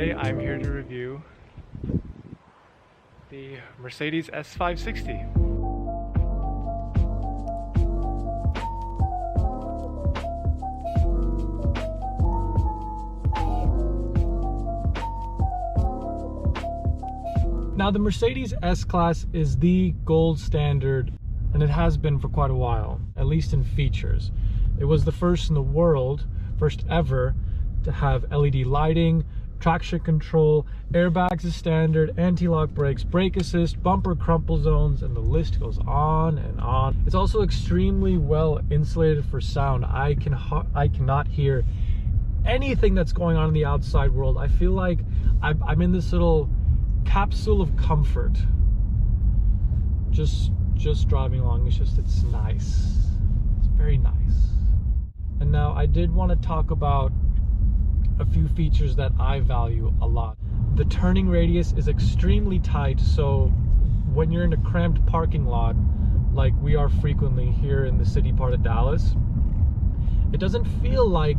Today I'm here to review the Mercedes S560. Now the Mercedes S-Class is the gold standard, and it has been for quite a while, at least in features. It was the first in the world, first ever, to have LED lighting, traction control, airbags as standard, anti-lock brakes, brake assist, bumper crumple zones, and the list goes on and on. It's also extremely well insulated for sound. I cannot hear anything that's going on in the outside world. I feel like I'm in this little capsule of comfort, just driving along. It's nice. It's very nice. And now I did want to talk about a few features that I value a lot. The turning radius is extremely tight, so when you're in a cramped parking lot like we are frequently here in the city part of Dallas, it doesn't feel like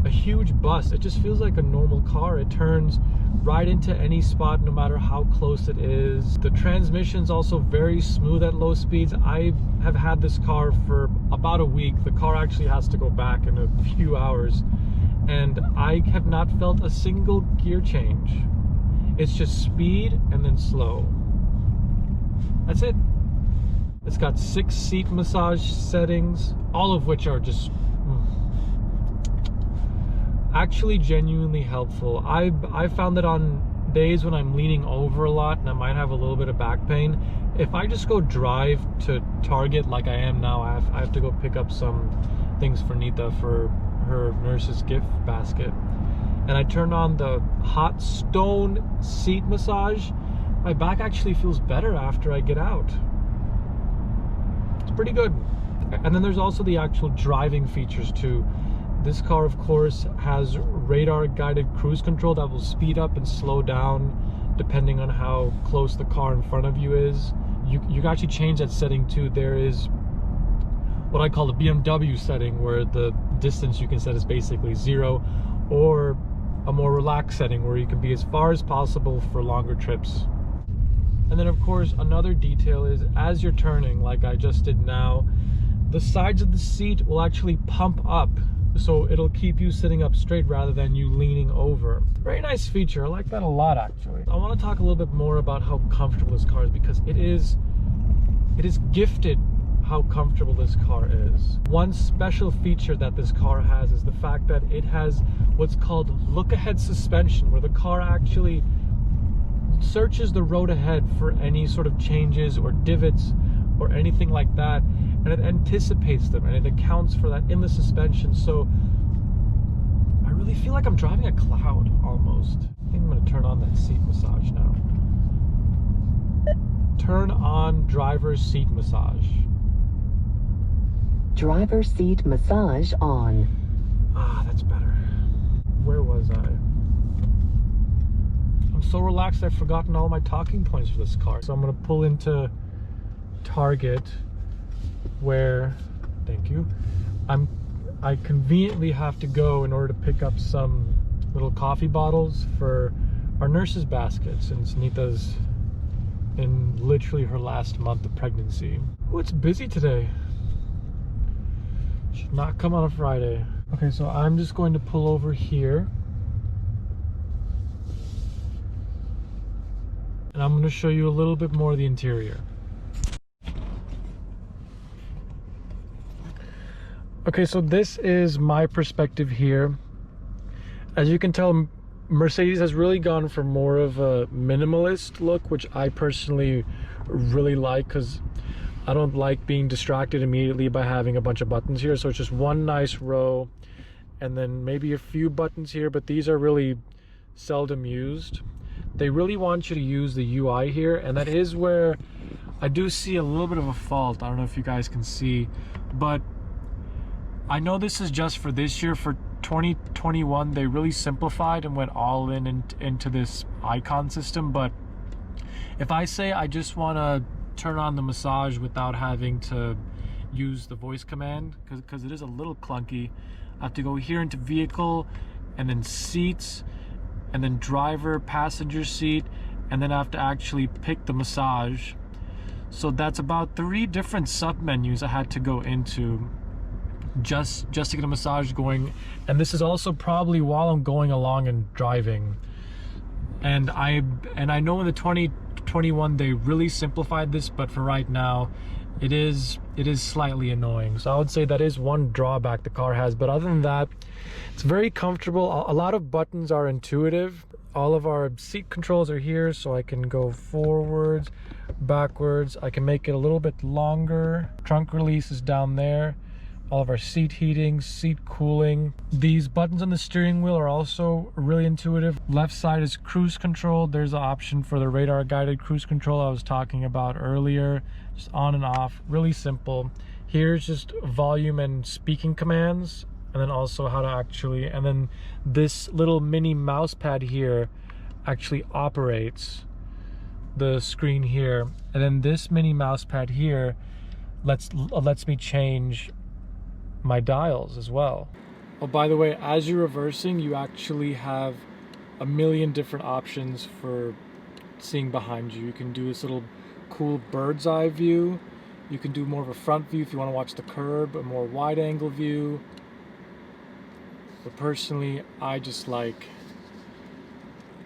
a huge bus. It just feels like a normal car. It turns right into any spot no matter how close it is. The transmission's also very smooth at low speeds. I have had this car for about a week. The car actually has to go back in a few hours, and I have not felt a single gear change. It's just speed and then slow. That's it. It's got 6 seat massage settings, all of which are just actually genuinely helpful. I found that on days when I'm leaning over a lot and I might have a little bit of back pain, if I just go drive to Target like I am now, I have to go pick up some things for Nita for her nurse's gift basket, and I turn on the hot stone seat massage, my back actually feels better after I get out. It's pretty good. And then there's also the actual driving features too. This car, of course, has radar guided cruise control that will speed up and slow down depending on how close the car in front of you is. You can actually change that setting too. There is what I call the BMW setting, where the distance you can set is basically 0, or a more relaxed setting where you can be as far as possible for longer trips. And then of course another detail is, as you're turning like I just did now, the sides of the seat will actually pump up, so it'll keep you sitting up straight rather than you leaning over. Very nice feature. I like that a lot, actually. I want to talk a little bit more about how comfortable this car is, because it is gifted how comfortable this car is. One special feature that this car has is the fact that it has what's called look-ahead suspension, where the car actually searches the road ahead for any sort of changes or divots or anything like that, and it anticipates them and it accounts for that in the suspension. So I really feel like I'm driving a cloud almost. I think I'm going to turn on that seat massage now. Turn on driver's seat massage. Driver's seat massage on. Ah, that's better. Where was I? I'm so relaxed I've forgotten all my talking points for this car. So I'm going to pull into Target, where, thank you, I conveniently have to go in order to pick up some little coffee bottles for our nurse's basket, since Nita's in literally her last month of pregnancy. Oh, it's busy today. Should not come on a Friday. Okay, so I'm just going to pull over here, and I'm going to show you a little bit more of the interior. Okay, so this is my perspective here. As you can tell, Mercedes has really gone for more of a minimalist look, which I personally really like, because I don't like being distracted immediately by having a bunch of buttons here. So it's just one nice row and then maybe a few buttons here, but these are really seldom used. They really want you to use the UI here, and that is where I do see a little bit of a fault. I don't know if you guys can see, but I know this is just for this year. For 2021, they really simplified and went all into this icon system. But if I say I just want to turn on the massage without having to use the voice command, because it is a little clunky, I have to go here into vehicle and then seats, and then driver, passenger seat, and then I have to actually pick the massage. So that's about 3 different sub menus I had to go into just to get a massage going. And this is also probably while I'm going along and driving. And I know in the 2021 they really simplified this, but for right now it is slightly annoying. So I would say that is one drawback the car has, but other than that, it's very comfortable. A lot of buttons are intuitive. All of our seat controls are here, so I can go forwards, backwards. I can make it a little bit longer. Trunk release is down there. All of our seat heating, seat cooling. These buttons on the steering wheel are also really intuitive. Left side is cruise control. There's an option for the radar guided cruise control I was talking about earlier. Just on and off, really simple. Here's just volume and speaking commands, and then also how to actually, and then this little mini mouse pad here actually operates the screen here. And then this mini mouse pad here lets me change my dials as well. Oh, by the way, as you're reversing, you actually have a million different options for seeing behind you. You can do this little cool bird's eye view. You can do more of a front view if you want to watch the curb, a more wide angle view. But personally, I just like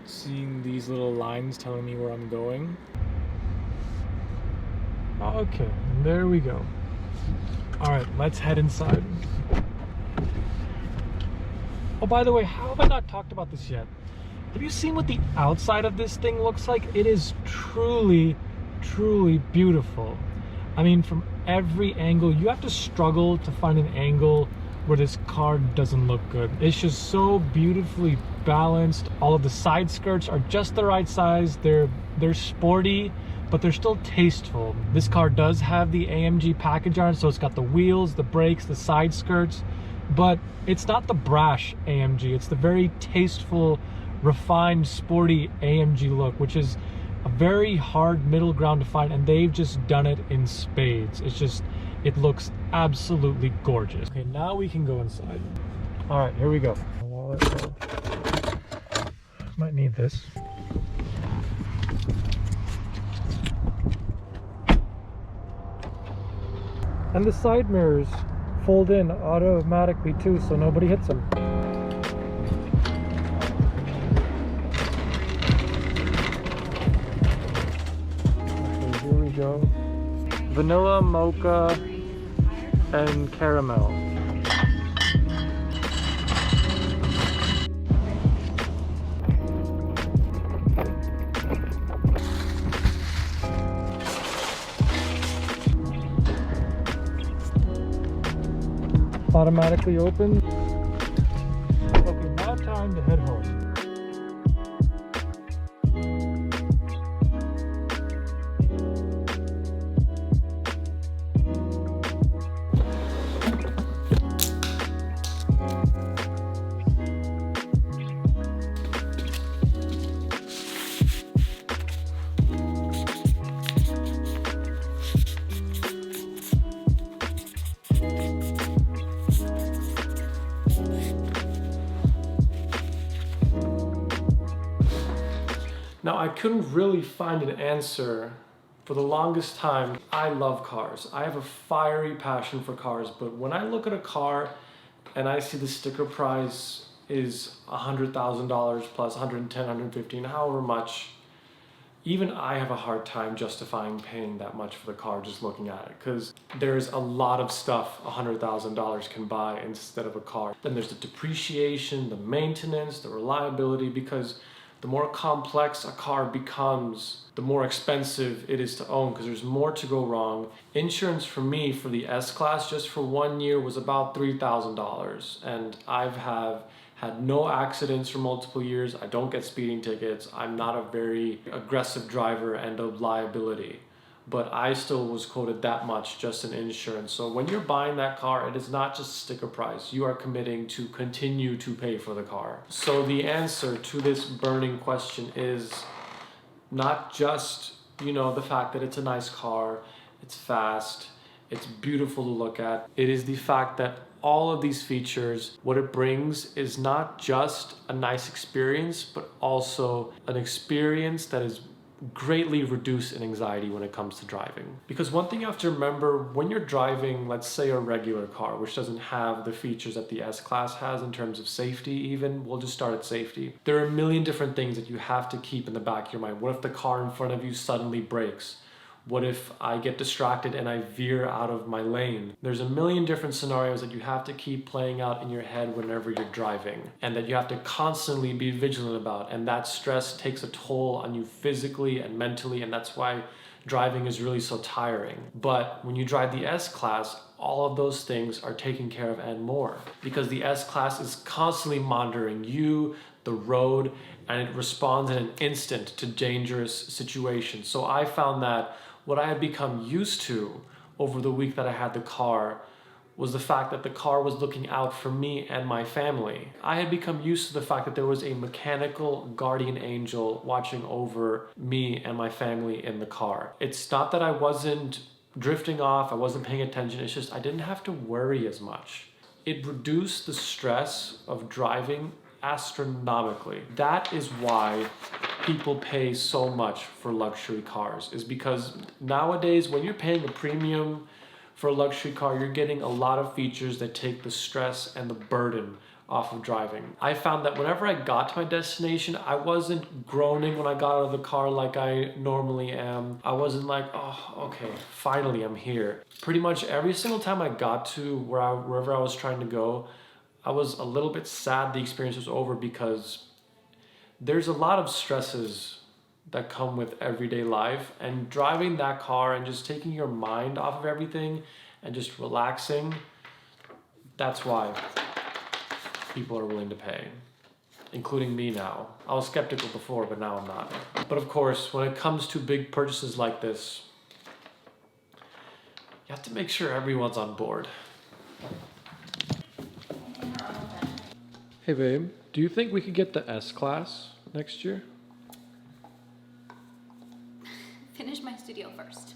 seeing these little lines telling me where I'm going. Okay, there we go. All right, let's head inside. Oh, by the way, how have I not talked about this yet? Have you seen what the outside of this thing looks like? It is truly, truly beautiful. I mean, from every angle, you have to struggle to find an angle where this car doesn't look good. It's just so beautifully balanced. All of the side skirts are just the right size. They're sporty, but they're still tasteful. This car does have the AMG package on it, so it's got the wheels, the brakes, the side skirts, but it's not the brash AMG. It's the very tasteful, refined, sporty AMG look, which is a very hard middle ground to find, and they've just done it in spades. It looks absolutely gorgeous. Okay, now we can go inside. All right, here we go. Wallet. Might need this. And the side mirrors fold in automatically too, so nobody hits them. Okay, here we go. Vanilla, mocha, and caramel. Automatically open. Okay, now time to head home. Now, I couldn't really find an answer for the longest time. I love cars. I have a fiery passion for cars, but when I look at a car and I see the sticker price is $100,000 plus 110, 115, however much, even I have a hard time justifying paying that much for the car just looking at it, because there's a lot of stuff $100,000 can buy instead of a car. Then there's the depreciation, the maintenance, the reliability, because the more complex a car becomes, the more expensive it is to own, because there's more to go wrong. Insurance for me, for the S-Class, just for 1 year was about $3,000. And I've had no accidents for multiple years. I don't get speeding tickets. I'm not a very aggressive driver and a liability. But I still was quoted that much just in insurance. So when you're buying that car, it is not just sticker price. You are committing to continue to pay for the car. So the answer to this burning question is not just, the fact that it's a nice car, it's fast, it's beautiful to look at. It is the fact that all of these features, what it brings is not just a nice experience, but also an experience that is greatly reduce in anxiety when it comes to driving. Because one thing you have to remember when you're driving, let's say a regular car, which doesn't have the features that the S-Class has in terms of safety even, we'll just start at safety. There are a million different things that you have to keep in the back of your mind. What if the car in front of you suddenly brakes? What if I get distracted and I veer out of my lane? There's a million different scenarios that you have to keep playing out in your head whenever you're driving, and that you have to constantly be vigilant about. And that stress takes a toll on you physically and mentally, and that's why driving is really so tiring. But when you drive the S-Class, all of those things are taken care of and more, because the S-Class is constantly monitoring you, the road, and it responds in an instant to dangerous situations. So I found that what I had become used to over the week that I had the car was the fact that the car was looking out for me and my family. I had become used to the fact that there was a mechanical guardian angel watching over me and my family in the car. It's not that I wasn't drifting off, I wasn't paying attention, it's just I didn't have to worry as much. It reduced the stress of driving astronomically. That is why people pay so much for luxury cars, is because nowadays when you're paying a premium for a luxury car, you're getting a lot of features that take the stress and the burden off of driving. I found that whenever I got to my destination, I wasn't groaning when I got out of the car like I normally am. I wasn't like, oh, okay, finally I'm here. Pretty much every single time I got to wherever I was trying to go, I was a little bit sad the experience was over, because there's a lot of stresses that come with everyday life, and driving that car and just taking your mind off of everything and just relaxing, that's why people are willing to pay, including me now. I was skeptical before, but now I'm not. But of course, when it comes to big purchases like this, you have to make sure everyone's on board. Hey babe, do you think we could get the S-Class next year? Finish my studio first.